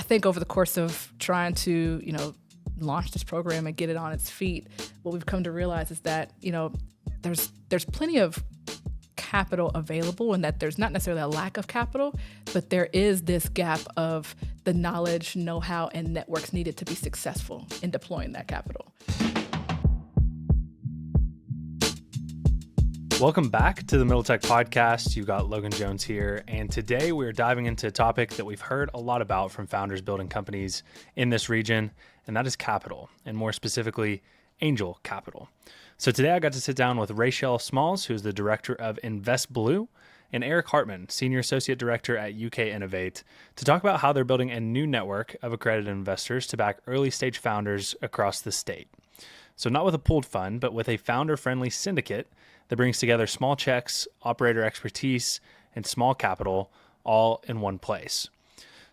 think over the course of trying to, launch this program and get it on its feet, what we've come to realize is that, there's plenty of capital available, and that there's not necessarily a lack of capital, but there is this gap of the knowledge, know-how, and networks needed to be successful in deploying that capital. Welcome back to the Middle Tech Podcast. You've got Logan Jones here, and today we're diving into a topic that we've heard a lot about from founders building companies in this region, and that is capital, and more specifically, angel capital. So today I got to sit down with Raechele Smalls, who's the director of InvestBlue, and Eric Hartman, senior associate director at UK Innovate, to talk about how they're building a new network of accredited investors to back early stage founders across the state. So not with a pooled fund, but with a founder-friendly syndicate that brings together small checks, operator expertise, and small capital all in one place.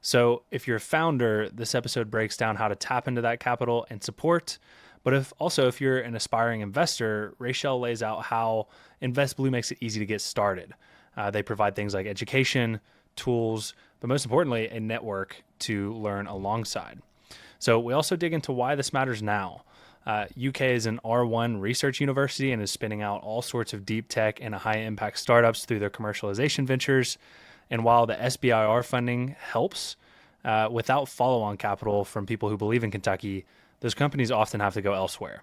So if you're a founder, this episode breaks down how to tap into that capital and support. But if you're an aspiring investor, Raechele lays out how InvestBlue makes it easy to get started. They provide things like education, tools, but most importantly, a network to learn alongside. So we also dig into why this matters now. UK is an R1 research university and is spinning out all sorts of deep tech and high impact startups through their commercialization ventures. And while the SBIR funding helps, without follow-on capital from people who believe in Kentucky, those companies often have to go elsewhere.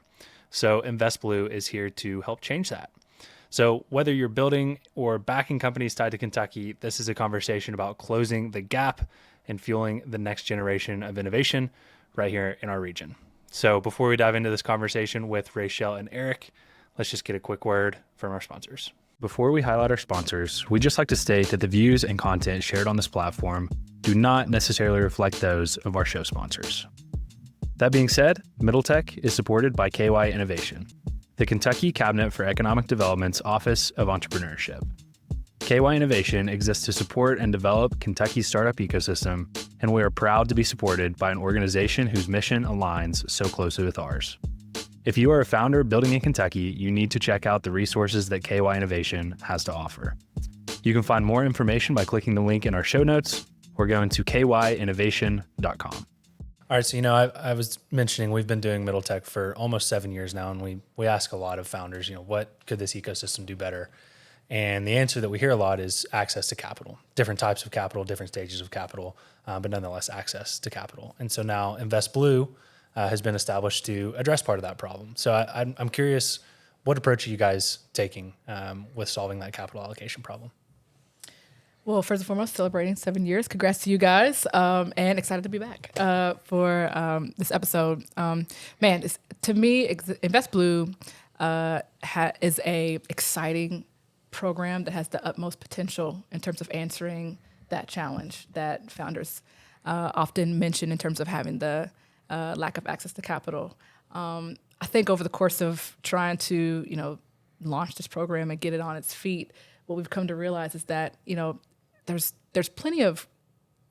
So InvestBlue is here to help change that. So whether you're building or backing companies tied to Kentucky, this is a conversation about closing the gap and fueling the next generation of innovation right here in our region. So before we dive into this conversation with Raechele and Eric, let's just get a quick word from our sponsors. Before we highlight our sponsors, we'd just like to state that the views and content shared on this platform do not necessarily reflect those of our show sponsors. That being said, Middle Tech is supported by KY Innovation, the Kentucky Cabinet for Economic Development's Office of Entrepreneurship. KY Innovation exists to support and develop Kentucky's startup ecosystem, and we are proud to be supported by an organization whose mission aligns so closely with ours. If you are a founder building in Kentucky, you need to check out the resources that KY Innovation has to offer. You can find more information by clicking the link in our show notes or going to kyinnovation.com. All right, so I was mentioning we've been doing Middle Tech for almost 7 years now, and we ask a lot of founders, what could this ecosystem do better? And the answer that we hear a lot is access to capital, different types of capital, different stages of capital, but nonetheless access to capital. And so now InvestBlue has been established to address part of that problem. So I'm curious, what approach are you guys taking with solving that capital allocation problem? Well, first and foremost, celebrating 7 years. Congrats to you guys, and excited to be back for this episode. To me, InvestBlue is a exciting program that has the utmost potential in terms of answering that challenge that founders often mention in terms of having the lack of access to capital. I think over the course of trying to, launch this program and get it on its feet, what we've come to realize is that, there's plenty of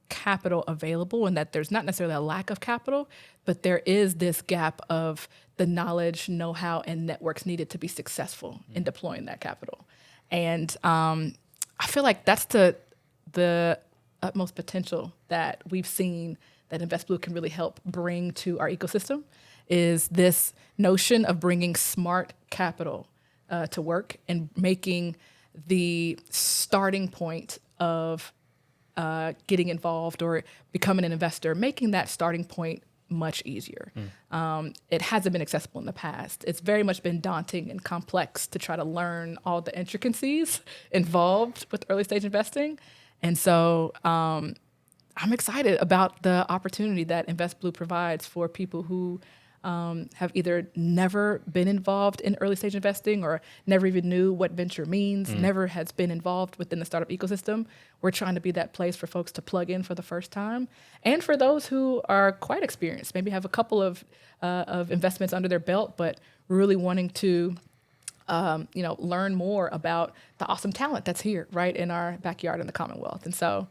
capital available, and that there's not necessarily a lack of capital, but there is this gap of the knowledge, know-how, and networks needed to be successful in deploying that capital. And I feel like that's the utmost potential that we've seen that InvestBlue can really help bring to our ecosystem, is this notion of bringing smart capital to work and making the starting point of getting involved or becoming an investor, making that starting point much easier. It hasn't been accessible in the past. It's very much been daunting and complex to try to learn all the intricacies involved with early stage investing. And so I'm excited about the opportunity that InvestBlue provides for people who have either never been involved in early stage investing or never even knew what venture means, never has been involved within the startup ecosystem. We're trying to be that place for folks to plug in for the first time. And for those who are quite experienced, maybe have a couple of investments under their belt, but really wanting to learn more about the awesome talent that's here right in our backyard in the Commonwealth. And so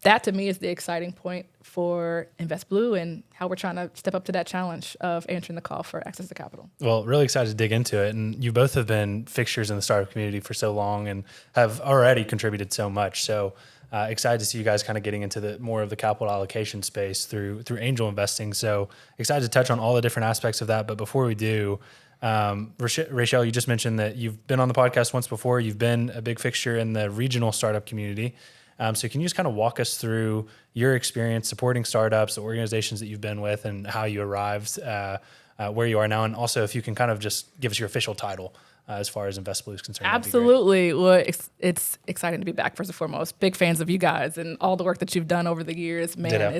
that to me is the exciting point for InvestBlue and how we're trying to step up to that challenge of answering the call for access to capital. Well, really excited to dig into it. And you both have been fixtures in the startup community for so long and have already contributed so much. So excited to see you guys kind of getting into the more of the capital allocation space through angel investing. So excited to touch on all the different aspects of that. But before we do, Raechele, you just mentioned that you've been on the podcast once before. You've been a big fixture in the regional startup community. So can you just kind of walk us through your experience supporting startups, the organizations that you've been with, and how you arrived where you are now? And also if you can kind of just give us your official title as far as InvestBlue is concerned. Absolutely. Well, it's exciting to be back, first and foremost. Big fans of you guys and all the work that you've done over the years. Man, Ditto.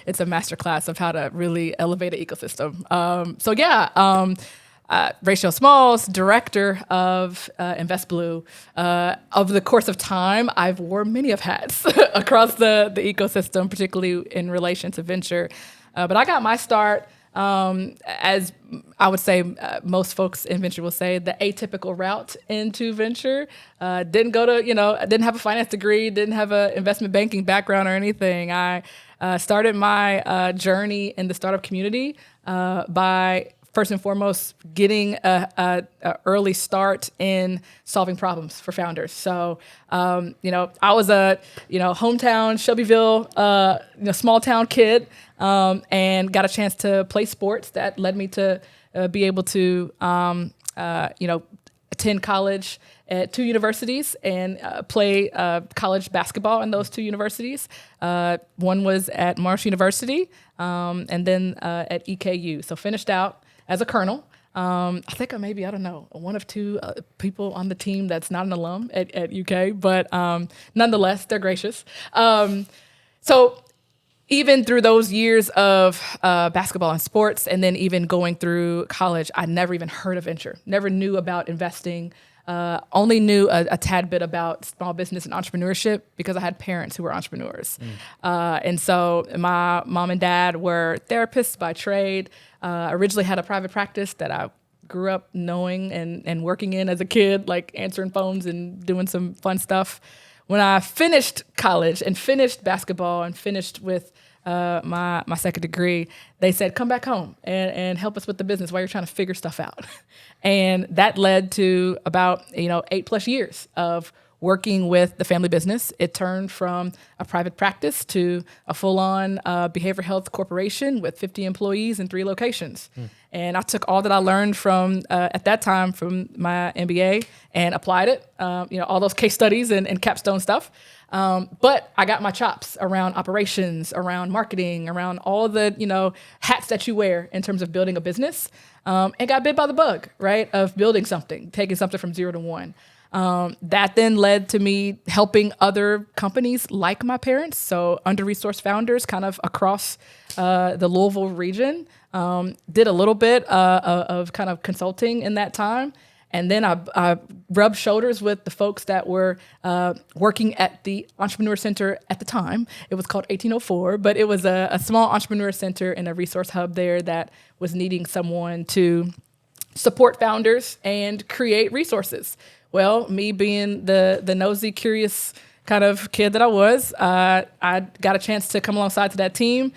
it's a masterclass of how to really elevate an ecosystem. Raechele Smalls, director of InvestBlue. Over the course of time, I've worn many of hats across the ecosystem, particularly in relation to venture. But I got my start, as I would say, most folks in venture will say, the atypical route into venture. Didn't have a finance degree, didn't have an investment banking background or anything. I started my journey in the startup community by first and foremost getting a early start in solving problems for founders. So, I was a hometown Shelbyville, small town kid, and got a chance to play sports that led me to be able to attend college at two universities and play college basketball in those two universities. One was at Marsh University, and then at EKU. So finished out as a colonel. I think I don't know, one of two people on the team that's not an alum at UK, but nonetheless, they're gracious. So even through those years of basketball and sports, and then even going through college, I never even heard of venture, never knew about investing, only knew a tad bit about small business and entrepreneurship because I had parents who were entrepreneurs. And so my mom and dad were therapists by trade. Originally had a private practice that I grew up knowing and working in as a kid, like answering phones and doing some fun stuff. When I finished college and finished basketball and finished with my second degree, they said, come back home and help us with the business while you're trying to figure stuff out. And that led to about 8+ years of working with the family business. It turned from a private practice to a full-on behavioral health corporation with 50 employees in 3 locations. And I took all that I learned from, at that time, from my MBA and applied it, all those case studies and capstone stuff. But I got my chops around operations, around marketing, around all the, hats that you wear in terms of building a business, and got bit by the bug, right, of building something, taking something from 0 to 1. That then led to me helping other companies like my parents, so under-resourced founders kind of across the Louisville region. Did a little bit of kind of consulting in that time. And then I rubbed shoulders with the folks that were working at the Entrepreneur Center at the time. It was called 1804, but it was a small entrepreneur center and a resource hub there that was needing someone to support founders and create resources. Well, me being the nosy, curious kind of kid that I was, I got a chance to come alongside to that team.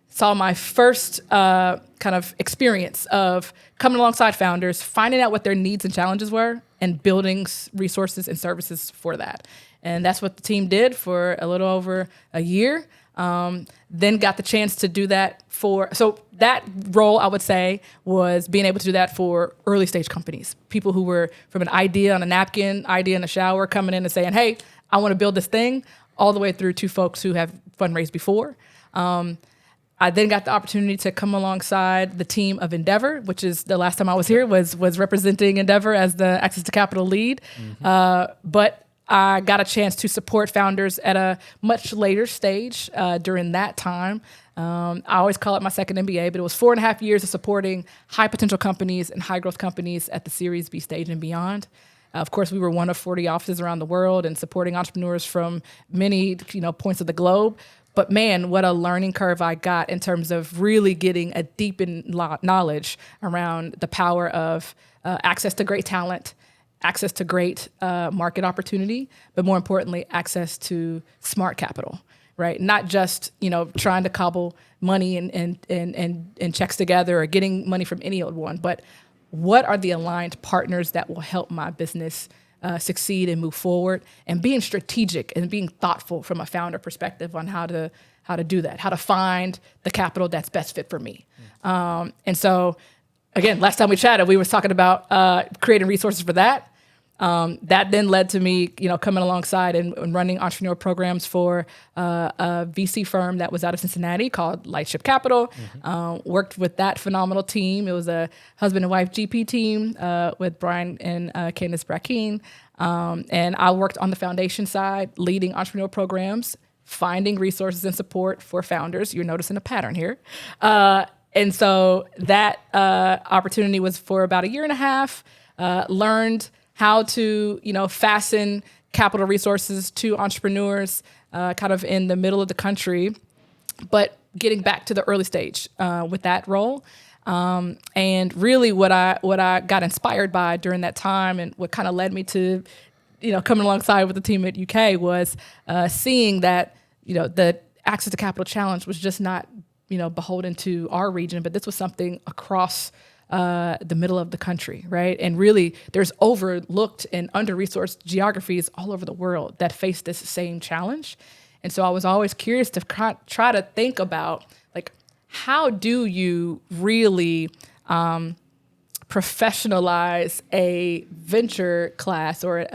Saw my first kind of experience of coming alongside founders, finding out what their needs and challenges were, and building resources and services for that. And that's what the team did for a little over a year. Then got the chance to do that so that role, I would say, was being able to do that for early stage companies, people who were from an idea on a napkin, idea in a shower, coming in and saying, hey, I want to build this thing, all the way through to folks who have fundraised before. I then got the opportunity to come alongside the team of Endeavor, which is the last time I was here, was representing Endeavor as the Access to Capital lead. But I got a chance to support founders at a much later stage during that time. I always call it my second MBA, but it was 4.5 years of supporting high potential companies and high growth companies at the Series B stage and beyond. Of course, we were one of 40 offices around the world and supporting entrepreneurs from many points of the globe. But man, what a learning curve I got in terms of really getting a deepened knowledge around the power of access to great talent, access to great market opportunity, but more importantly, access to smart capital, right? Not just trying to cobble money and checks together or getting money from any old one, but what are the aligned partners that will help my business succeed and move forward, and being strategic and being thoughtful from a founder perspective on how to do that, how to find the capital that's best fit for me. And so, again, last time we chatted, we were talking about creating resources for that. That then led to me, coming alongside and running entrepreneur programs for a VC firm that was out of Cincinnati called Lightship Capital. Worked with that phenomenal team. It was a husband and wife GP team with Brian and Candace Brackeen. And I worked on the foundation side, leading entrepreneur programs, finding resources and support for founders. You're noticing a pattern here. And so that opportunity was for about a year and a half. Learned how to, fasten capital resources to entrepreneurs kind of in the middle of the country, but getting back to the early stage with that role. And really what I got inspired by during that time and what kind of led me to, coming alongside with the team at UK was seeing that, the access to capital challenge was just not, beholden to our region, but this was something across the middle of the country, right? And really, there's overlooked and under-resourced geographies all over the world that face this same challenge. And so I was always curious to try to think about, like, how do you really professionalize a venture class or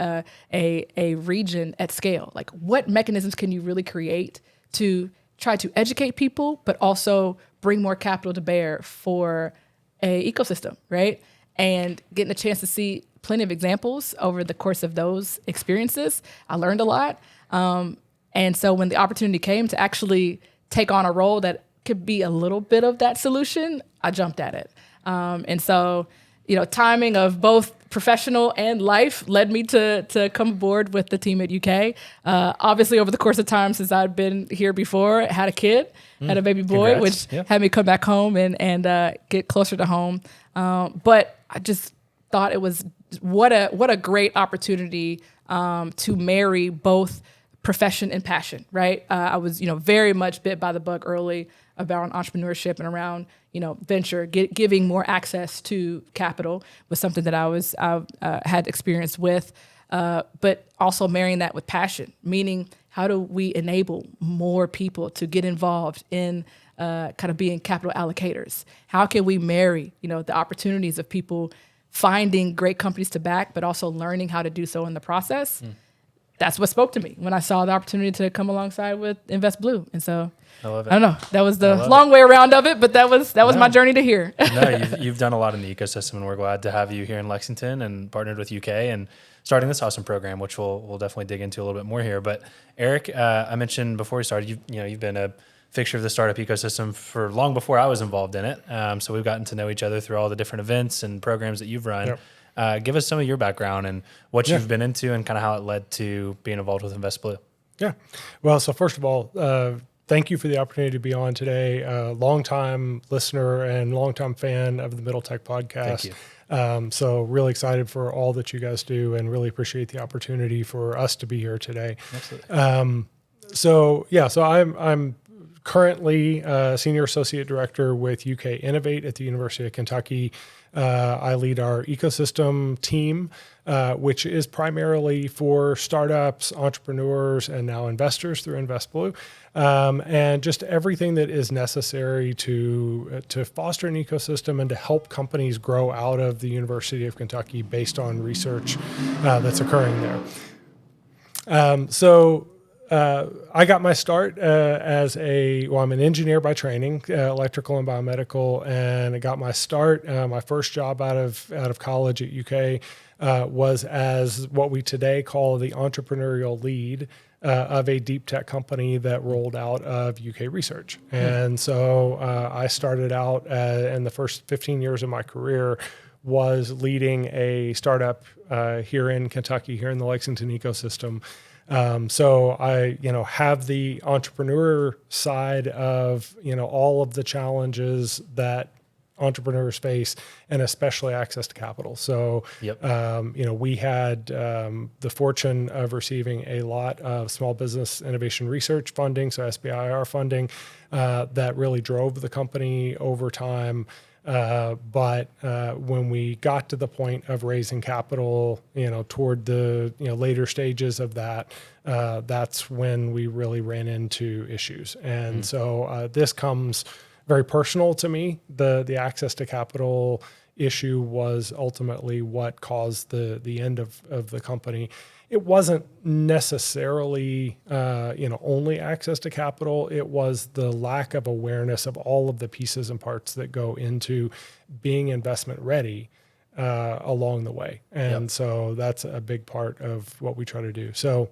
a region at scale? Like, what mechanisms can you really create to try to educate people, but also bring more capital to bear for a ecosystem, right? And getting a chance to see plenty of examples over the course of those experiences, I learned a lot. And so when the opportunity came to actually take on a role that could be a little bit of that solution, I jumped at it. And so, timing of both professional and life led me to come aboard with the team at UK. Obviously, over the course of time since I'd been here before, had a kid, had a baby boy, Congrats. which had me come back home and get closer to home. But I just thought it was what a great opportunity to marry both profession and passion, right? I was, very much bit by the bug early about entrepreneurship and around, venture, giving more access to capital was something that I had experience with, but also marrying that with passion, meaning how do we enable more people to get involved in kind of being capital allocators? How can we marry, the opportunities of people finding great companies to back, but also learning how to do so in the process? That's what spoke to me when I saw the opportunity to come alongside with Invest Blue. And so I love it. I don't know. That was the long way around of it, but that was my journey to here. No, you've done a lot in the ecosystem, and we're glad to have you here in Lexington and partnered with UK and starting this awesome program, which we'll definitely dig into a little bit more here. But Eric, I mentioned before we started, you've been a fixture of the startup ecosystem for long before I was involved in it. So we've gotten to know each other through all the different events and programs that you've run. Yep. Give us some of your background and what you've been into and kind of how it led to being involved with Invest Blue. Yeah. Well, so first of all, thank you for the opportunity to be on today. Longtime listener and longtime fan of the Middle Tech podcast. Thank you. So really excited for all that you guys do and really appreciate the opportunity for us to be here today. Absolutely. So I'm currently Senior Associate Director with UK Innovate at the University of Kentucky. I lead our ecosystem team, which is primarily for startups, entrepreneurs, and now investors through Invest Blue, and just everything that is necessary to foster an ecosystem and to help companies grow out of the University of Kentucky based on research that's occurring there. I got my start I'm an engineer by training, electrical and biomedical, and I got my start. My first job out of college at UK was as what we today call the entrepreneurial lead of a deep tech company that rolled out of UK research. And so I started out, in the first 15 years of my career, was leading a startup here in Kentucky, here in the Lexington ecosystem. So I, have the entrepreneur side of, all of the challenges that entrepreneur space, and especially access to capital. So, Yep. We had the fortune of receiving a lot of small business innovation research funding, so SBIR funding, that really drove the company over time. But when we got to the point of raising capital, toward the later stages of that, that's when we really ran into issues. And so this comes very personal to me. The access to capital issue was ultimately what caused the end of the company. It wasn't necessarily, only access to capital. It was the lack of awareness of all of the pieces and parts that go into being investment ready along the way. And so that's a big part of what we try to do. So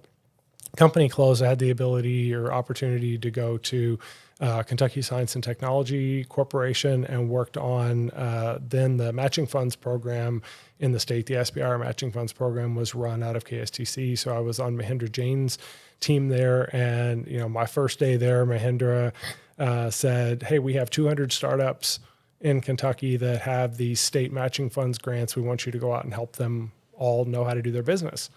company closed, I had the ability or opportunity to go to Kentucky Science and Technology Corporation and worked on then the matching funds program in the state. The SBIR matching funds program was run out of KSTC. So I was on Mahindra Jain's team there. And, my first day there, Mahindra said, hey, we have 200 startups in Kentucky that have these state matching funds grants. We want you to go out and help them all know how to do their business.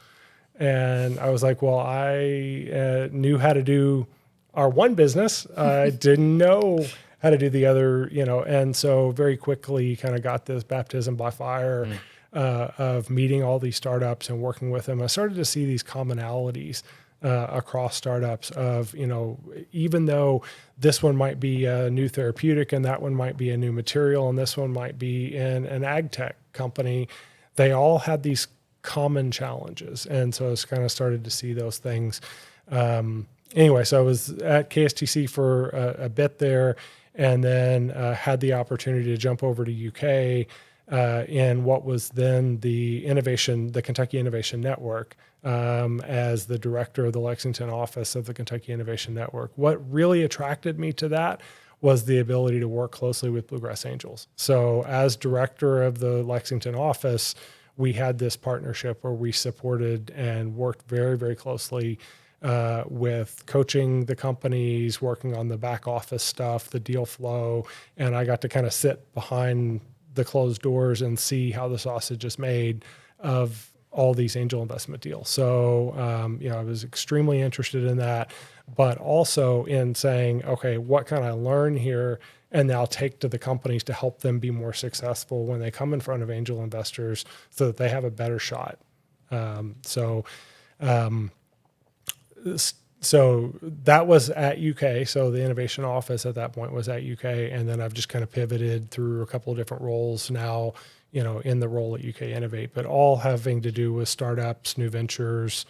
And I was like, well, I knew how to do our one business. I didn't know how to do the other, and so very quickly kind of got this baptism by fire of meeting all these startups and working with them. I started to see these commonalities across startups of, even though this one might be a new therapeutic and that one might be a new material and this one might be in an ag tech company, they all had these common challenges. And so I was kind of started to see those things. Anyway, so I was at KSTC for a bit there and then had the opportunity to jump over to UK in what was then the Kentucky Innovation Network as the director of the Lexington office of the Kentucky Innovation Network. What really attracted me to that was the ability to work closely with Bluegrass Angels. So as director of the Lexington office, we had this partnership where we supported and worked very, very closely with coaching the companies, working on the back office stuff, the deal flow. And I got to kind of sit behind the closed doors and see how the sausage is made of all these angel investment deals. So, I was extremely interested in that, but also in saying, okay, what can I learn here? And now take to the companies to help them be more successful when they come in front of angel investors so that they have a better shot. So that was at UK. So the innovation office at that point was at UK. And then I've just kind of pivoted through a couple of different roles now, in the role at UK Innovate, but all having to do with startups, new ventures,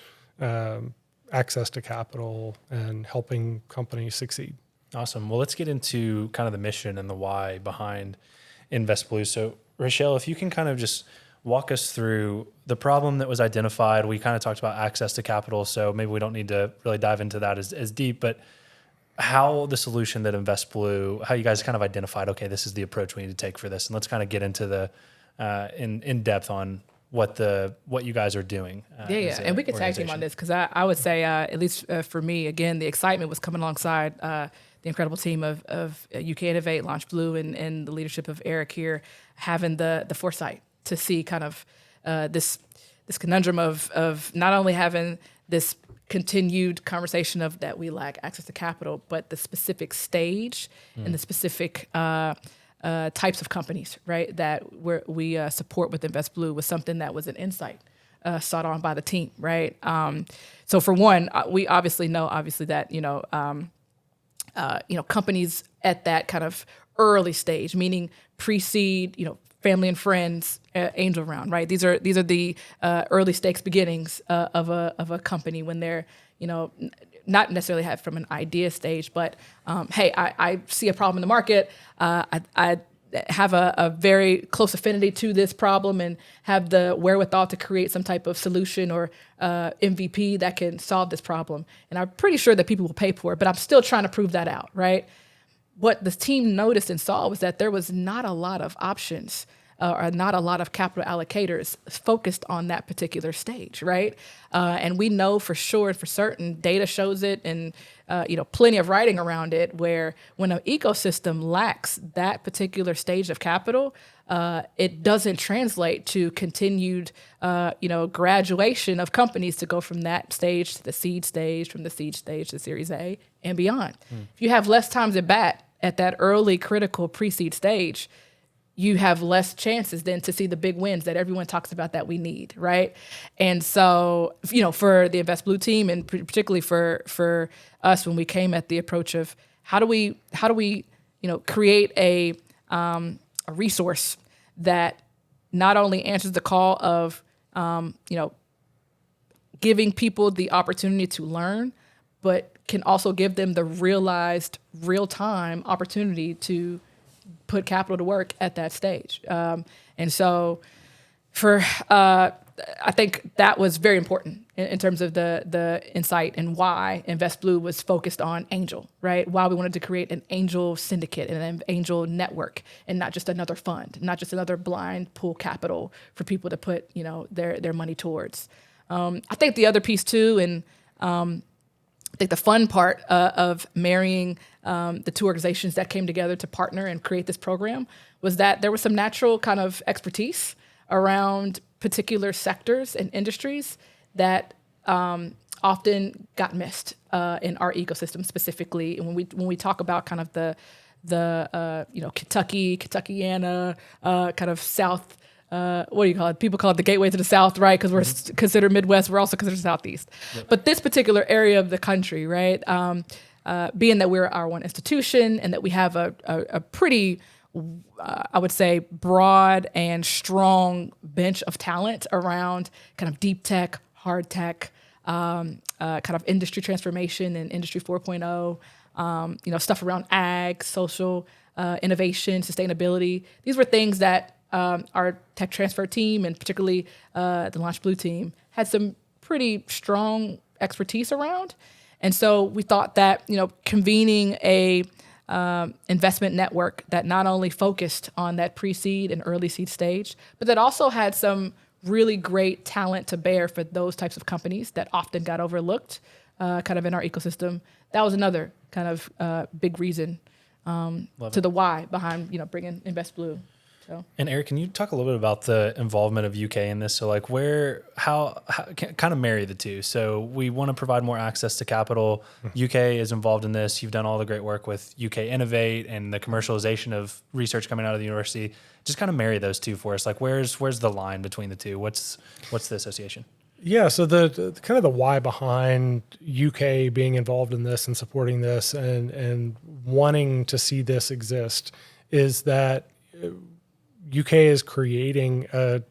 access to capital, and helping companies succeed. Awesome. Well, let's get into kind of the mission and the why behind InvestBlue. So, Rochelle, if you can kind of just walk us through the problem that was identified. We kind of talked about access to capital, so maybe we don't need to really dive into that as deep, but how the solution that InvestBlue, how you guys kind of identified, okay, this is the approach we need to take for this. And let's kind of get into the in depth on what you guys are doing. And we could tag team on this because I would say, at least for me, again, the excitement was coming alongside the incredible team of UK Innovate, Launch Blue, and the leadership of Eric here, having the foresight to see kind of this conundrum of not only having this continued conversation of that we lack access to capital, but the specific stage and the specific types of companies, right, that we support with InvestBlue was something that was an insight sought on by the team, right? So for one, we obviously know that companies at that kind of early stage, meaning pre-seed, family and friends, angel round, right? These are the early stakes beginnings of a company when they're not necessarily have from an idea stage, but hey, I see a problem in the market. I have a very close affinity to this problem and have the wherewithal to create some type of solution or MVP that can solve this problem. And I'm pretty sure that people will pay for it, but I'm still trying to prove that out, right? What the team noticed and saw was that there was not a lot of options are not a lot of capital allocators focused on that particular stage, right? And we know for sure and for certain, data shows it, and plenty of writing around it, where when an ecosystem lacks that particular stage of capital, it doesn't translate to continued, graduation of companies to go from that stage to the seed stage, from the seed stage to Series A and beyond. If you have less times at bat at that early critical pre-seed stage, you have less chances then to see the big wins that everyone talks about that we need, right? And so, for the Invest Blue team, and particularly for us, when we came at the approach of how do we create a resource that not only answers the call of giving people the opportunity to learn, but can also give them the realized real-time opportunity to put capital to work at that stage. And so I think that was very important in terms of the insight and why Invest Blue was focused on angel, right? Why we wanted to create an angel syndicate and an angel network, and not just another fund, not just another blind pool capital for people to put, their money towards. I think the other piece too, and I think the fun part of marrying the two organizations that came together to partner and create this program was that there was some natural kind of expertise around particular sectors and industries that often got missed in our ecosystem specifically. And when we talk about kind of the Kentuckiana kind of South. What do you call it? People call it the gateway to the South, right? Because we're considered Midwest, we're also considered Southeast. Yep. But this particular area of the country, right, being that we're our one institution and that we have a pretty, I would say, broad and strong bench of talent around kind of deep tech, hard tech, kind of industry transformation and Industry 4.0, stuff around ag, social innovation, sustainability. These were things that our tech transfer team, and particularly the Launch Blue team, had some pretty strong expertise around. And so we thought that, convening a investment network that not only focused on that pre-seed and early seed stage, but that also had some really great talent to bear for those types of companies that often got overlooked kind of in our ecosystem. That was another kind of big reason to the why behind, bringing Invest Blue. So. And Eric, can you talk a little bit about the involvement of UK in this? So like how kind of marry the two. So we want to provide more access to capital. UK is involved in this. You've done all the great work with UK Innovate and the commercialization of research coming out of the university. Just kind of marry those two for us. Like where's the line between the two? What's the association? Yeah, so the kind of the why behind UK being involved in this and supporting this and wanting to see this exist is that UK is creating a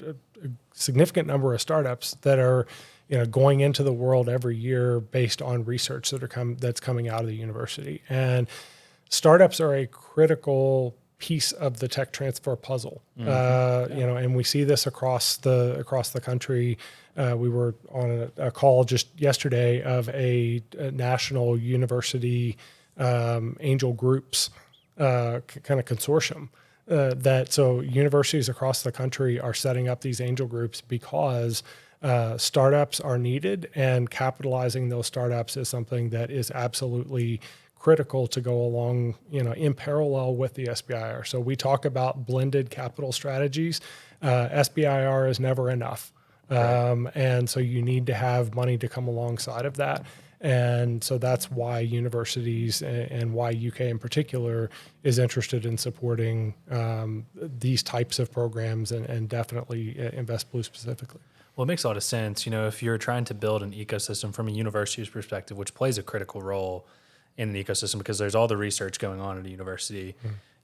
significant number of startups that are, going into the world every year based on research that's coming out of the university. And startups are a critical piece of the tech transfer puzzle. And we see this across the country. We were on a call just yesterday of a national university angel groups kind of consortium. So universities across the country are setting up these angel groups because startups are needed, and capitalizing those startups is something that is absolutely critical to go along, in parallel with the SBIR. So we talk about blended capital strategies. SBIR is never enough. Right. And so you need to have money to come alongside of that. And so that's why universities and why UK in particular is interested in supporting these types of programs and definitely Invest Blue specifically. Well, it makes a lot of sense. If you're trying to build an ecosystem from a university's perspective, which plays a critical role in an ecosystem because there's all the research going on at a university,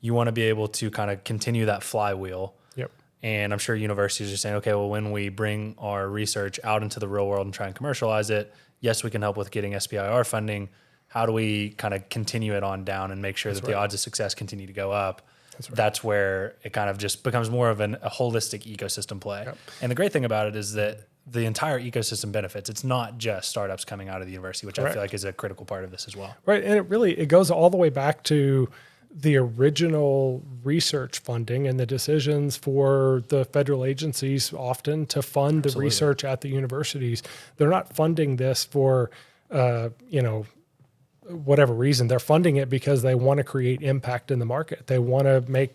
you want to be able to kind of continue that flywheel. Yep. And I'm sure universities are saying, okay, well, when we bring our research out into the real world and try and commercialize it, yes, we can help with getting SBIR funding. How do we kind of continue it on down and make sure that the odds of success continue to go up? That's where it kind of just becomes more of a holistic ecosystem play. Yep. And the great thing about it is that the entire ecosystem benefits. It's not just startups coming out of the university, which I feel like is a critical part of this as well. Right. And it goes all the way back to the original research funding and the decisions for the federal agencies often to fund the research at the universities. They're not funding this for, whatever reason. They're funding it because they want to create impact in the market. They want to make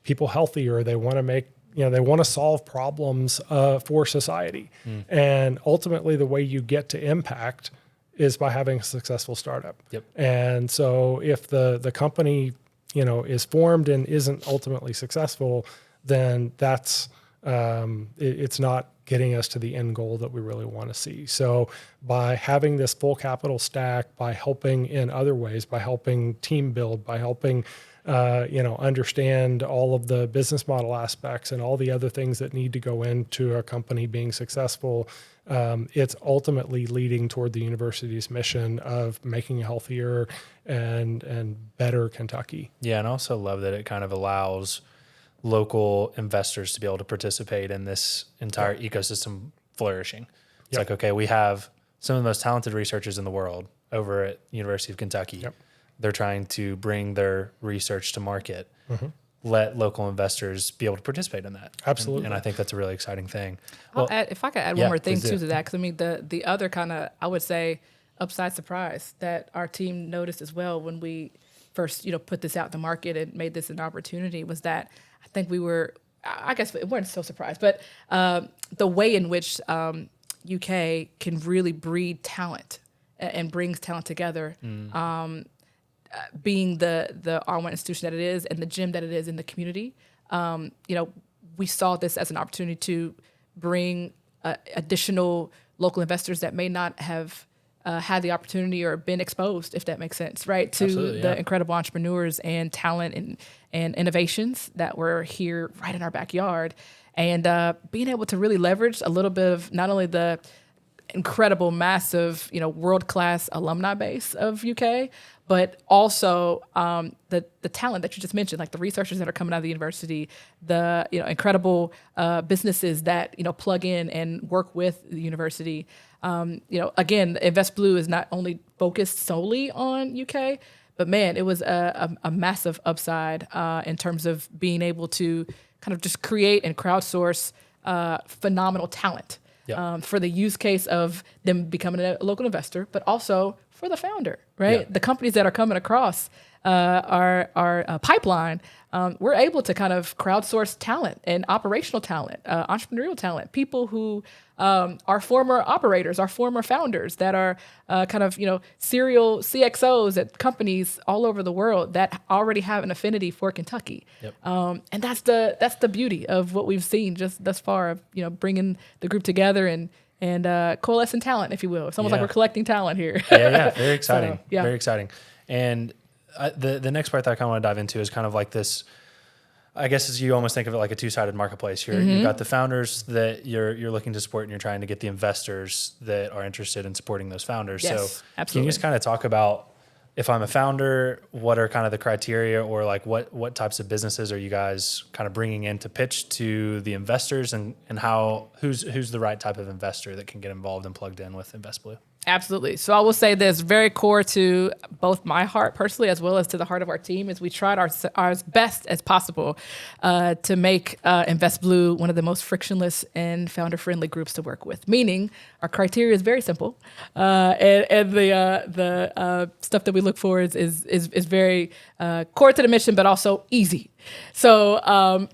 people healthier. They want to make, they want to solve problems for society. And ultimately, the way you get to impact is by having a successful startup. Yep. And so if the company, is formed and isn't ultimately successful, then that's, it's not getting us to the end goal that we really want to see. So by having this full capital stack, by helping in other ways, by helping team build, by helping, understand all of the business model aspects and all the other things that need to go into a company being successful, it's ultimately leading toward the university's mission of making a healthier and better Kentucky. Yeah, and I also love that it kind of allows local investors to be able to participate in this entire ecosystem flourishing. It's like, okay, we have some of the most talented researchers in the world over at University of Kentucky. Yep. They're trying to bring their research to market. Let local investors be able to participate in that. Absolutely. And I think that's a really exciting thing. If I could add one more thing please too do. to that, because I mean the other kind of, I would say, upside surprise that our team noticed as well when we first put this out in the market and made this an opportunity was that I think we were, I guess we weren't so surprised, but the way in which UK can really breed talent and brings talent together. Being the R1 institution that it is and the gym that it is in the community, we saw this as an opportunity to bring additional local investors that may not have had the opportunity or been exposed, if that makes sense, right, to the incredible entrepreneurs and talent and innovations that were here right in our backyard. And being able to really leverage a little bit of not only the incredible, massive, world-class alumni base of UK, but also the talent that you just mentioned, like the researchers that are coming out of the university, the incredible businesses that plug in and work with the university. Again, Invest Blue is not only focused solely on UK, but man, it was a massive upside in terms of being able to kind of just create and crowdsource phenomenal talent. Yep. For the use case of them becoming a local investor, but also for the founder, right? Yeah. The companies that are coming across our pipeline, we're able to kind of crowdsource talent and operational talent, entrepreneurial talent, people who are former operators, are former founders that are kind of, serial CXOs at companies all over the world that already have an affinity for Kentucky. Yep. And that's the beauty of what we've seen just thus far of, bringing the group together and coalescing talent, if you will. It's almost like we're collecting talent here. Yeah, very exciting. So, yeah. Very exciting. And the next part that I kind of want to dive into is kind of like this, I guess as you almost think of it like a two-sided marketplace. You've got the founders that you're looking to support, and you're trying to get the investors that are interested in supporting those founders. Yes, so absolutely. Can you just kind of talk about, if I'm a founder, what are kind of the criteria, or like what types of businesses are you guys kind of bringing in to pitch to the investors, and how who's the right type of investor that can get involved and plugged in with InvestBlue? Absolutely. So I will say this, very core to both my heart personally as well as to the heart of our team, is we tried our best as possible to make InvestBlue one of the most frictionless and founder-friendly groups to work with. Meaning, our criteria is very simple, and the stuff that we look for is very core to the mission, but also easy. So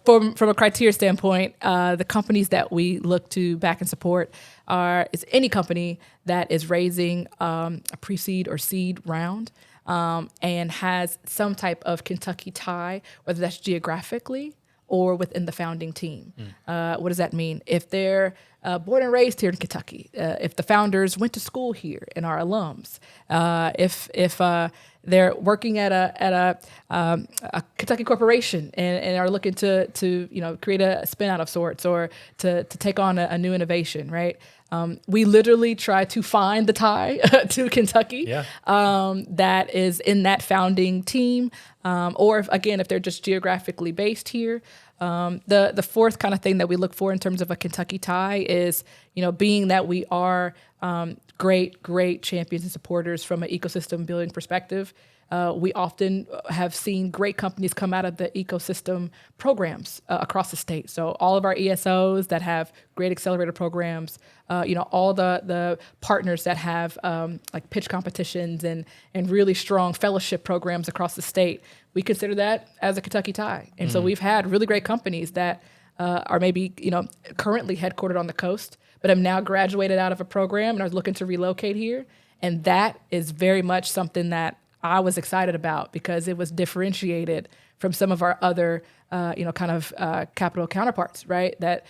from a criteria standpoint, the companies that we look to back and support is any company that is raising a pre-seed or seed round and has some type of Kentucky tie, whether that's geographically or within the founding team. What does that mean? If they're born and raised here in Kentucky, if the founders went to school here and are alums, if they're working at a Kentucky corporation and are looking to create a spin out of sorts or to take on a new innovation, right? We literally try to find the tie to Kentucky that is in that founding team, or if they're just geographically based here. The fourth kind of thing that we look for in terms of a Kentucky tie is, being that we are great champions and supporters from an ecosystem building perspective. we often have seen great companies come out of the ecosystem programs across the state. So all of our ESOs that have great accelerator programs, all the partners that have like pitch competitions and really strong fellowship programs across the state, we consider that as a Kentucky tie. And so we've had really great companies that are maybe currently headquartered on the coast, but have now graduated out of a program and are looking to relocate here. And that is very much something that I was excited about because it was differentiated from some of our other, capital counterparts, right? That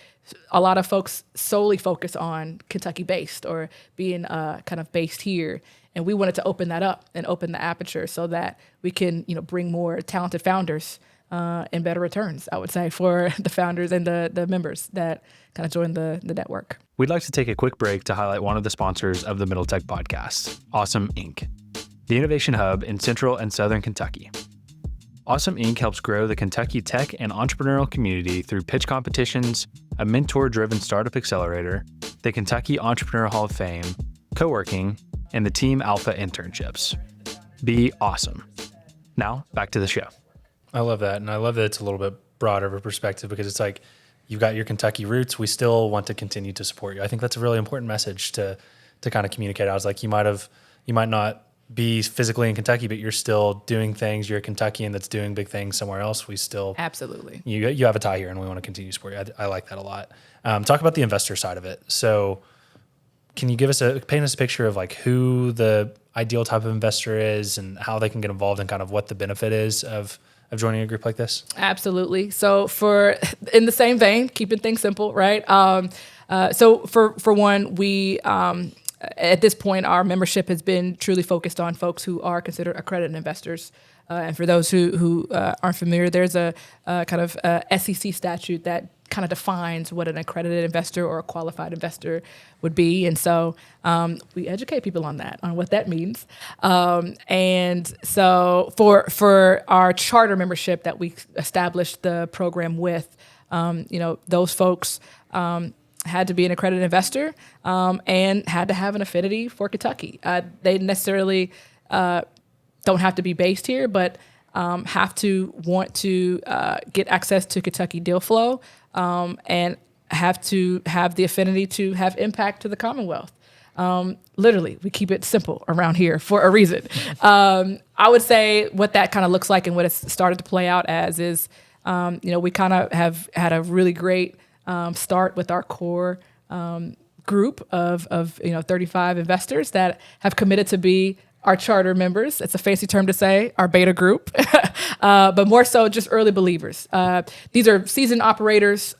a lot of folks solely focus on Kentucky-based or being kind of based here. And we wanted to open that up and open the aperture so that we can, bring more talented founders and better returns, I would say, for the founders and the members that kind of join the network. We'd like to take a quick break to highlight one of the sponsors of the Middle Tech podcast, Awesome Inc., the innovation hub in Central and Southern Kentucky. Awesome Inc. helps grow the Kentucky tech and entrepreneurial community through pitch competitions, a mentor-driven startup accelerator, the Kentucky Entrepreneur Hall of Fame, co-working, and the Team Alpha internships. Be awesome. Now, back to the show. I love that. And I love that it's a little bit broader of a perspective because it's like, you've got your Kentucky roots. We still want to continue to support you. I think that's a really important message to kind of communicate. I was like, you might not be physically in Kentucky, but you're still doing things. You're a Kentuckian that's doing big things somewhere else. We still absolutely you have a tie here, and we want to continue to support you. I like that a lot. Talk about the investor side of it. So, can you paint us a picture of like who the ideal type of investor is and how they can get involved and kind of what the benefit is of joining a group like this? Absolutely. So in the same vein, keeping things simple, right? So for one, we at this point, our membership has been truly focused on folks who are considered accredited investors. And for those who aren't familiar, there's a kind of SEC statute that kind of defines what an accredited investor or a qualified investor would be. And so we educate people on what that means. And so for our charter membership that we established the program with, those folks had to be an accredited investor and had to have an affinity for Kentucky. They necessarily don't have to be based here, but have to want to get access to Kentucky deal flow and have to have the affinity to have impact to the Commonwealth. Literally, we keep it simple around here for a reason. I would say what that kind of looks like and what it's started to play out as is, we kind of have had a really great start with our core group of 35 investors that have committed to be our charter members. It's a fancy term to say, our beta group, but more so just early believers. These are seasoned operators,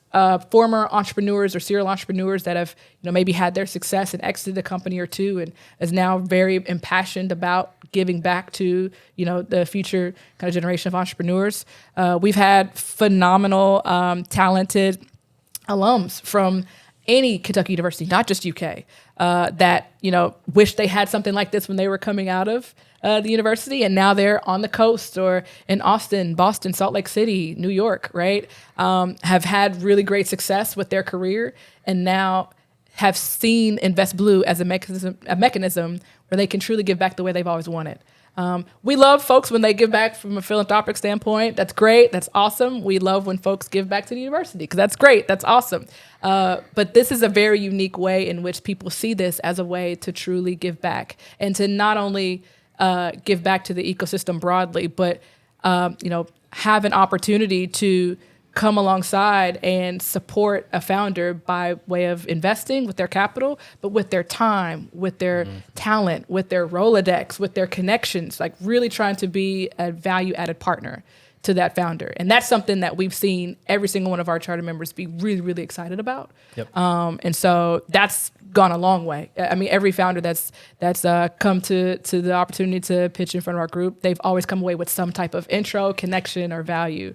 former entrepreneurs or serial entrepreneurs that have maybe had their success and exited a company or two and is now very impassioned about giving back to the future kind of generation of entrepreneurs. We've had phenomenal, talented alums from any Kentucky university, not just UK, that wish they had something like this when they were coming out of the university, and now they're on the coast or in Austin, Boston, Salt Lake City, New York, right? Have had really great success with their career, and now have seen Invest Blue as a mechanism where they can truly give back the way they've always wanted. We love folks when they give back from a philanthropic standpoint. That's great. That's awesome. We love when folks give back to the university because that's great. That's awesome. But this is a very unique way in which people see this as a way to truly give back and to not only give back to the ecosystem broadly, but have an opportunity to come alongside and support a founder by way of investing with their capital, but with their time, with their talent, with their Rolodex, with their connections, like really trying to be a value-added partner to that founder. And that's something that we've seen every single one of our charter members be really, really excited about. Yep. And so that's gone a long way. I mean, every founder that's come to the opportunity to pitch in front of our group, they've always come away with some type of intro, connection, or value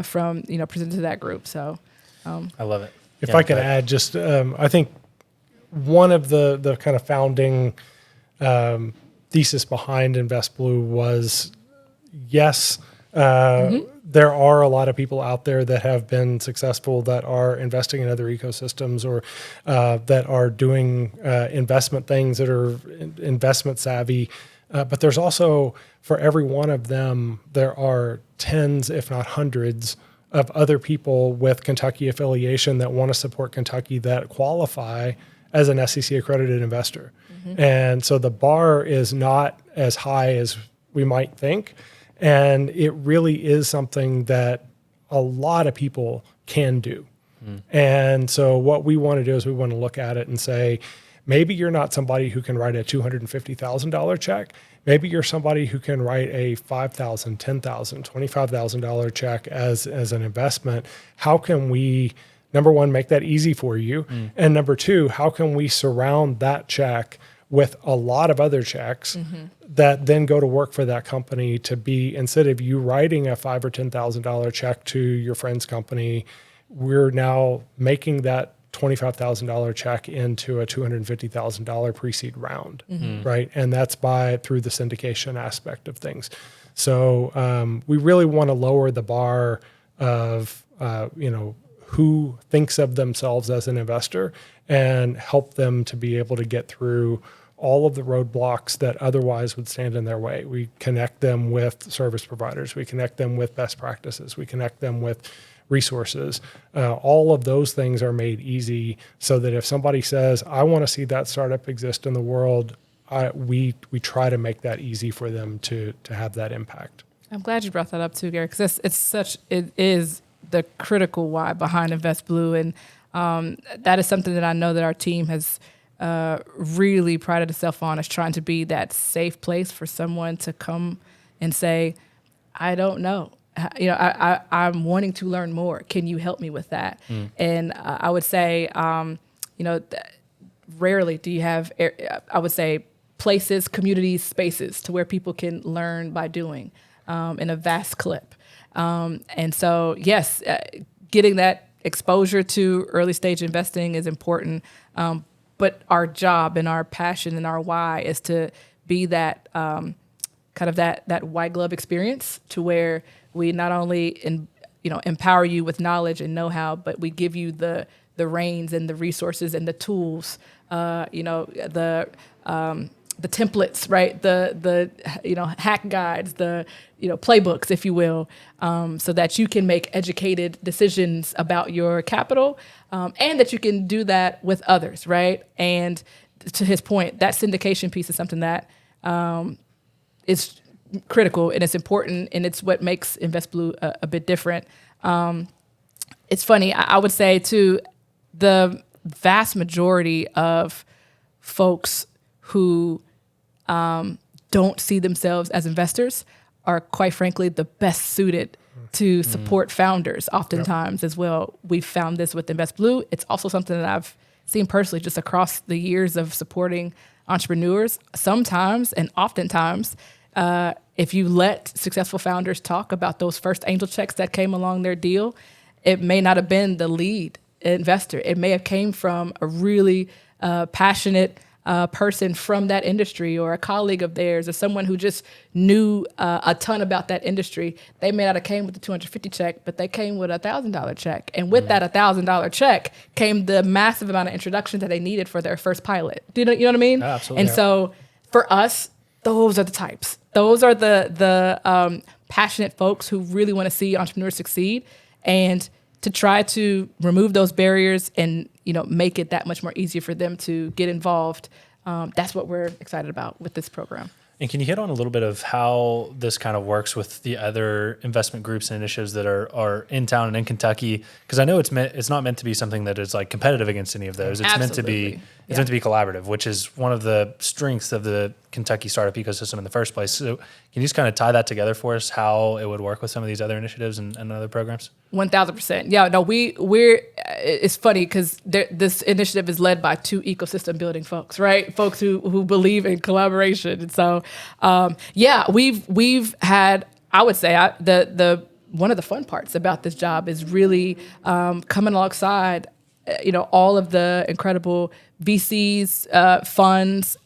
from presented to that group. So I love it. If I could add, just I think one of the kind of founding thesis behind Invest Blue was yes. There are a lot of people out there that have been successful that are investing in other ecosystems or that are doing investment things that are investment savvy. But there's also, for every one of them, there are tens, if not hundreds, of other people with Kentucky affiliation that want to support Kentucky that qualify as an SEC accredited investor. And so the bar is not as high as we might think. And it really is something that a lot of people can do. And so what we want to do is we want to look at it and say, maybe you're not somebody who can write a $250,000 check. Maybe you're somebody who can write a $5,000, $10,000, $25,000 check as an investment. How can we, number one, make that easy for you? And number two, how can we surround that check with a lot of other checks that then go to work for that company to be, instead of you writing a $5,000 or $10,000 check to your friend's company, we're now making that $25,000 check into a $250,000 pre-seed round, right? And that's through the syndication aspect of things. So we really want to lower the bar of, who thinks of themselves as an investor and help them to be able to get through all of the roadblocks that otherwise would stand in their way. We connect them with service providers. We connect them with best practices. We connect them with resources. All of those things are made easy so that if somebody says, I want to see that startup exist in the world, we try to make that easy for them to have that impact. I'm glad you brought that up too, Gary, because it is the critical why behind InvestBlue. And that is something that I know that our team has really prided itself on, is trying to be that safe place for someone to come and say, I don't know. I'm wanting to learn more. Can you help me with that? And I would say, rarely do you have, I would say, places, communities, spaces to where people can learn by doing in a vast clip. And so, yes, getting that exposure to early stage investing is important. But our job and our passion and our why is to be that kind of that white glove experience, to where we not only empower you with knowledge and know-how, but we give you the reins and the resources and the tools, the templates, right? The hack guides, the playbooks, if you will, so that you can make educated decisions about your capital, and that you can do that with others, right? And to his point, that syndication piece is something that is critical, and it's important, and it's what makes InvestBlue a bit different. It's funny, I would say too, the vast majority of folks who don't see themselves as investors are, quite frankly, the best suited to support founders oftentimes as well. We've found this with InvestBlue. It's also something that I've seen personally just across the years of supporting entrepreneurs. Sometimes and oftentimes, if you let successful founders talk about those first angel checks that came along their deal, it may not have been the lead investor. It may have came from a really passionate person from that industry, or a colleague of theirs, or someone who just knew a ton about that industry. They may not have came with the $250 check, but they came with a $1,000 check. And with that $1,000 check came the massive amount of introductions that they needed for their first pilot. Do you know what I mean? Absolutely. And so for us, those are the types. Those are the passionate folks who really want to see entrepreneurs succeed, and to try to remove those barriers and make it that much more easier for them to get involved. That's what we're excited about with this program. And can you hit on a little bit of how this kind of works with the other investment groups and initiatives that are in town and in Kentucky? Because I know it's not meant to be something that is like competitive against any of those. It's meant to be meant to be collaborative, which is one of the strengths of the Kentucky startup ecosystem in the first place. So can you just kind of tie that together for us, how it would work with some of these other initiatives and other programs? 1,000%. Yeah, no, we're it's funny because this initiative is led by two ecosystem building folks, right? Folks who believe in collaboration. And so, we've had, I would say, the one of the fun parts about this job is really coming alongside, all of the incredible VCs, funds,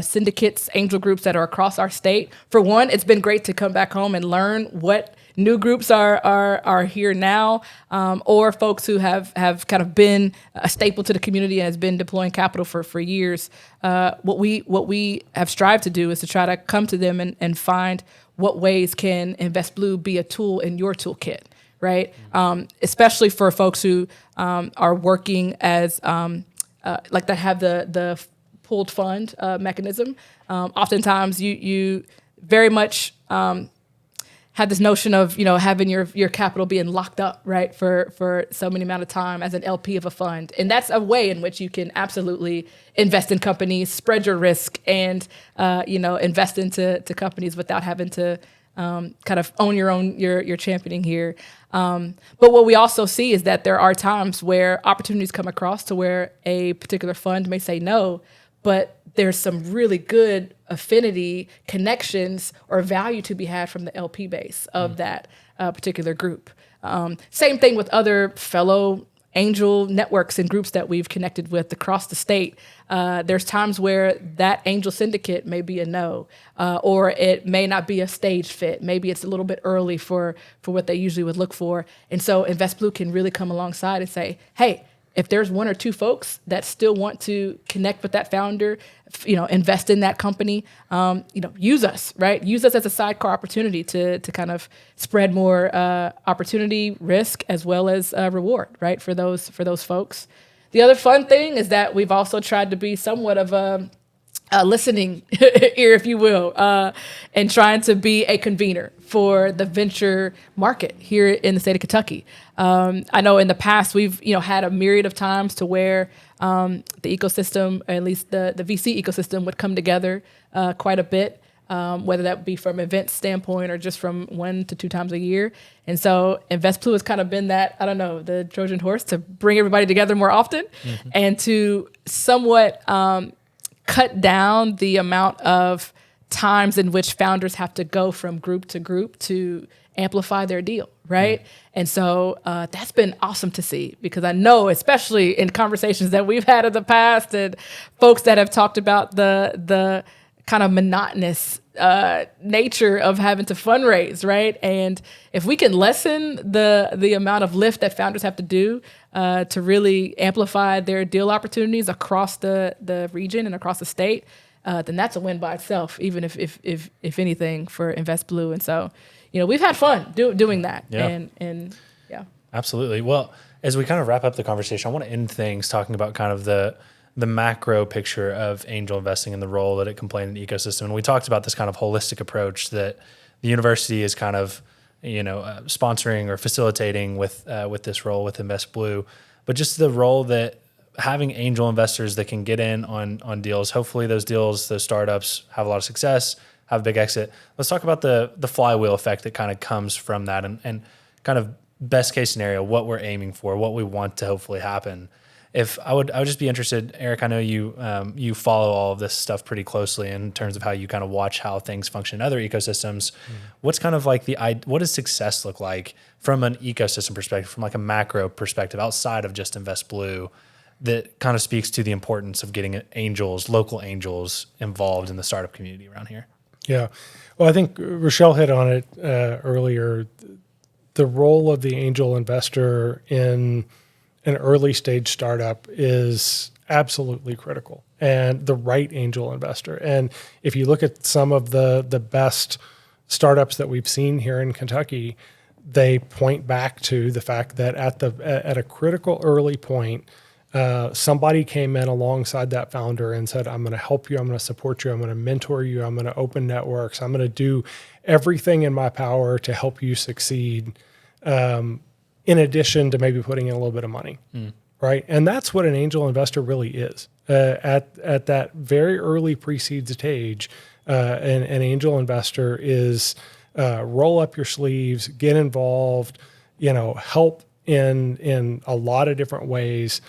syndicates, angel groups that are across our state. For one, it's been great to come back home and learn what new groups are here now, or folks who have kind of been a staple to the community and has been deploying capital for years. What we have strived to do is to try to come to them and find what ways can InvestBlue be a tool in your toolkit, right? Especially for folks who are working as like that have the pooled fund mechanism. Oftentimes you very much have this notion of, having your capital being locked up, right, for so many amount of time as an LP of a fund. And that's a way in which you can absolutely invest in companies, spread your risk, and, invest into companies without having to kind of own your championing here. But what we also see is that there are times where opportunities come across to where a particular fund may say no, but there's some really good affinity, connections, or value to be had from the LP base of that particular group. Same thing with other fellow angel networks and groups that we've connected with across the state. There's times where that angel syndicate may be a no, or it may not be a stage fit. Maybe it's a little bit early for what they usually would look for. And so InvestBlue can really come alongside and say, hey, if there's one or two folks that still want to connect with that founder, invest in that company, use us, right? Use us as a sidecar opportunity to kind of spread more opportunity, risk, as well as reward, right, for those folks. The other fun thing is that we've also tried to be somewhat of a listening ear, if you will, and trying to be a convener for the venture market here in the state of Kentucky. I know in the past we've had a myriad of times to where the ecosystem, or at least the VC ecosystem, would come together quite a bit, whether that be from event standpoint or just from 1 to 2 times a year. And so InvestBlue has kind of been that, the Trojan horse to bring everybody together more often and to somewhat cut down the amount of times in which founders have to go from group to group to amplify their deal, right? And so that's been awesome to see, because I know, especially in conversations that we've had in the past and folks that have talked about the kind of monotonous nature of having to fundraise, right? And if we can lessen the amount of lift that founders have to do to really amplify their deal opportunities across the region and across the state, then that's a win by itself, even if anything, for InvestBlue. And so, we've had fun doing that. Yeah. And yeah. Absolutely. Well, as we kind of wrap up the conversation, I want to end things talking about kind of the macro picture of angel investing and the role that it can play in the ecosystem. And we talked about this kind of holistic approach that the university is kind of, sponsoring or facilitating with this role with InvestBlue, but just the role that having angel investors that can get in on deals. Hopefully those deals, those startups have a lot of success, have a big exit. Let's talk about the flywheel effect that kind of comes from that and kind of best case scenario, what we're aiming for, what we want to hopefully happen. I would just be interested, Eric, I know you follow all of this stuff pretty closely in terms of how you kind of watch how things function in other ecosystems. What's kind of like what does success look like from an ecosystem perspective, from like a macro perspective outside of just InvestBlue, that kind of speaks to the importance of getting local angels involved in the startup community around here? Yeah. Well, I think Rochelle hit on it earlier. The role of the angel investor in an early stage startup is absolutely critical, and the right angel investor. And if you look at some of the best startups that we've seen here in Kentucky, they point back to the fact that at a critical early point, somebody came in alongside that founder and said, I'm going to help you, I'm going to support you, I'm going to mentor you, I'm going to open networks, I'm going to do everything in my power to help you succeed, in addition to maybe putting in a little bit of money, right? And that's what an angel investor really is. At that very early pre-seed stage, an angel investor is roll up your sleeves, get involved, help in a lot of different ways,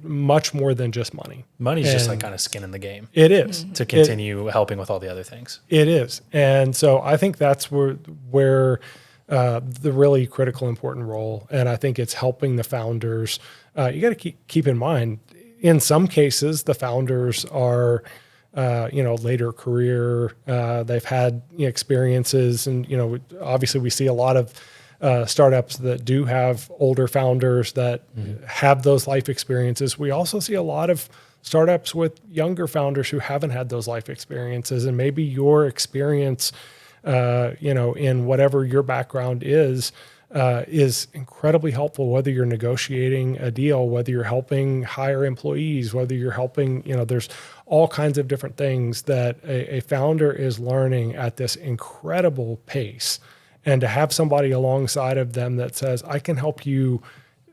much more than just money. Money's just like kind of skin in the game. It is. To continue helping with all the other things. It is. And so I think that's where the really critical, important role. And I think it's helping the founders. You got to keep in mind, in some cases, the founders are later career. They've had experiences, and obviously we see a lot of startups that do have older founders that have those life experiences. We also see a lot of startups with younger founders who haven't had those life experiences, and maybe your experience, in whatever your background is incredibly helpful, whether you're negotiating a deal, whether you're helping hire employees, whether you're helping, there's all kinds of different things that a founder is learning at this incredible pace. And to have somebody alongside of them that says, I can help you,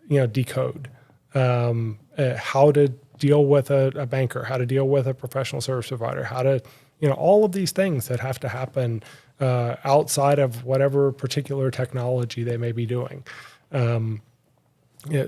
decode how to deal with a banker, how to deal with a professional service provider, how to, all of these things that have to happen outside of whatever particular technology they may be doing.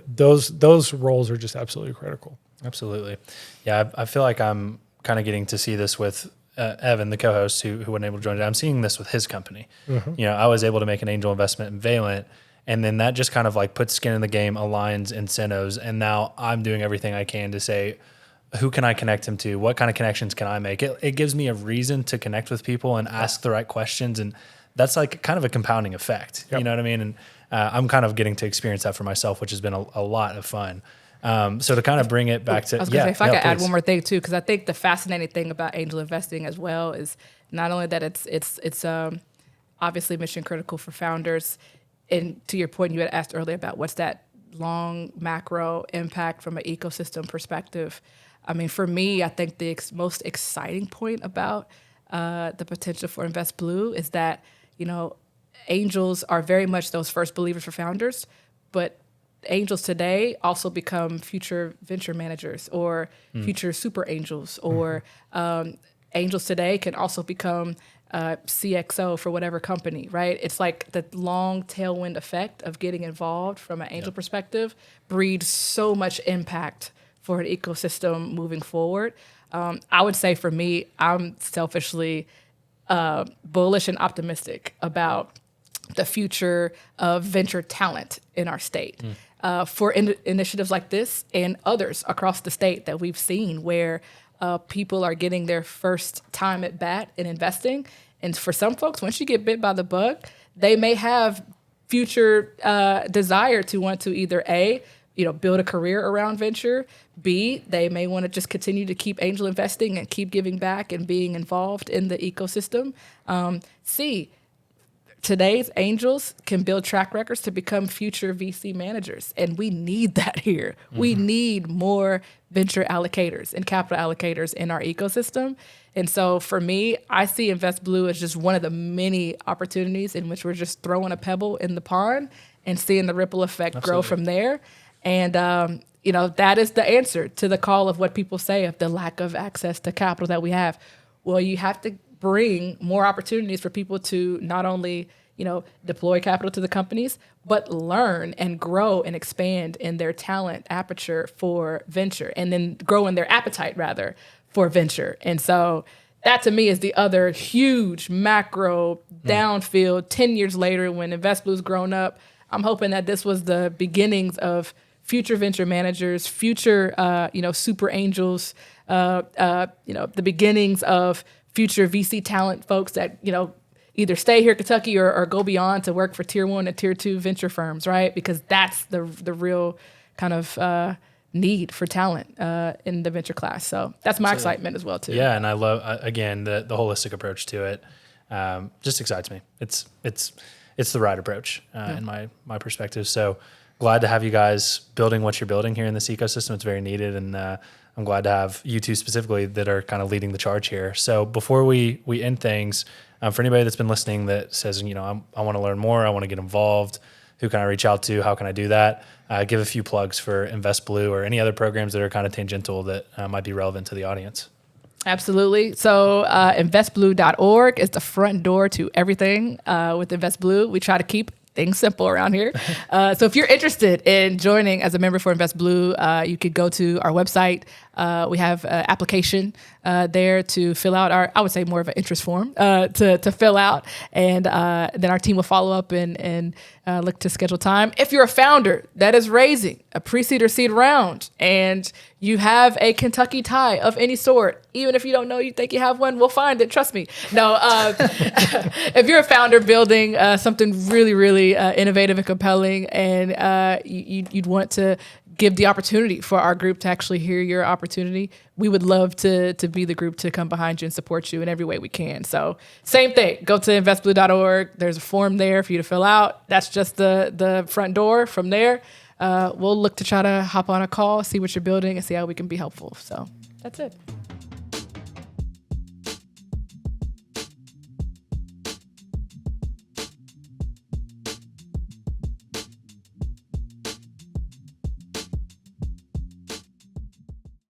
Those roles are just absolutely critical. Absolutely. Yeah, I feel like I'm kind of getting to see this with Evan, the co-host, who wasn't able to join. I'm seeing this with his company. I was able to make an angel investment in Valent, and then that just kind of like puts skin in the game, aligns incentives, and now I'm doing everything I can to say, who can I connect him to? What kind of connections can I make? It gives me a reason to connect with people and ask the right questions, and that's like kind of a compounding effect. Yep. You know what I mean? And I'm kind of getting to experience that for myself, which has been a lot of fun. So to kind of bring it back to, I was going to say, if I could add one more thing too, because I think the fascinating thing about angel investing as well is not only that it's obviously mission critical for founders, and to your point, you had asked earlier about what's that long macro impact from an ecosystem perspective. I mean, for me, I think the most exciting point about the potential for Invest Blue is that, angels are very much those first believers for founders, but angels today also become future venture managers or future super angels, or angels today can also become CXO for whatever company, right? It's like the long tailwind effect of getting involved from an angel perspective breeds so much impact for an ecosystem moving forward. I would say for me, I'm selfishly bullish and optimistic about the future of venture talent in our state. For initiatives like this and others across the state that we've seen where people are getting their first time at bat in investing. And for some folks, once you get bit by the bug, they may have future desire to want to either A, build a career around venture. B, they may want to just continue to keep angel investing and keep giving back and being involved in the ecosystem. C, today's angels can build track records to become future VC managers, and we need that here. We need more venture allocators and capital allocators in our ecosystem. And so for me, I see Invest Blue as just one of the many opportunities in which we're just throwing a pebble in the pond and seeing the ripple effect grow from there. And, that is the answer to the call of what people say of the lack of access to capital that we have. Well, you have to bring more opportunities for people to not only, deploy capital to the companies, but learn and grow and expand in their talent aperture for venture, and then grow in their appetite rather for venture. And so that to me is the other huge macro downfield 10 years later when Invest Blue's grown up. I'm hoping that this was the beginnings of future venture managers, future, super angels, the beginnings of future VC talent folks that, either stay here in Kentucky or go beyond to work for tier 1 and tier 2 venture firms, right? Because that's the real kind of need for talent in the venture class. So that's my excitement as well too. Yeah, and I love, again, the holistic approach to it. Just excites me. It's the right approach in my perspective. So glad to have you guys building what you're building here in this ecosystem. It's very needed, and I'm glad to have you two specifically that are kind of leading the charge here. So before we end things, for anybody that's been listening that says, I want to learn more, I want to get involved, who can I reach out to? How can I do that? Give a few plugs for Invest Blue or any other programs that are kind of tangential that might be relevant to the audience. Absolutely. So investblue.org is the front door to everything with Invest Blue. We try to keep things simple around here. So if you're interested in joining as a member for Invest Blue, you could go to our website. We have an application there to fill out I would say more of an interest form to fill out. And then our team will follow up and look to schedule time. If you're a founder that is raising a pre-seed or seed round and you have a Kentucky tie of any sort, even if you don't know you think you have one, we'll find it. Trust me. No, if you're a founder building something really, really innovative and compelling, and you'd want to give the opportunity for our group to actually hear your opportunity, we would love to be the group to come behind you and support you in every way we can. So same thing, go to investblue.org. There's a form there for you to fill out. That's just the front door. From there, we'll look to try to hop on a call, see what you're building, and see how we can be helpful. So that's it.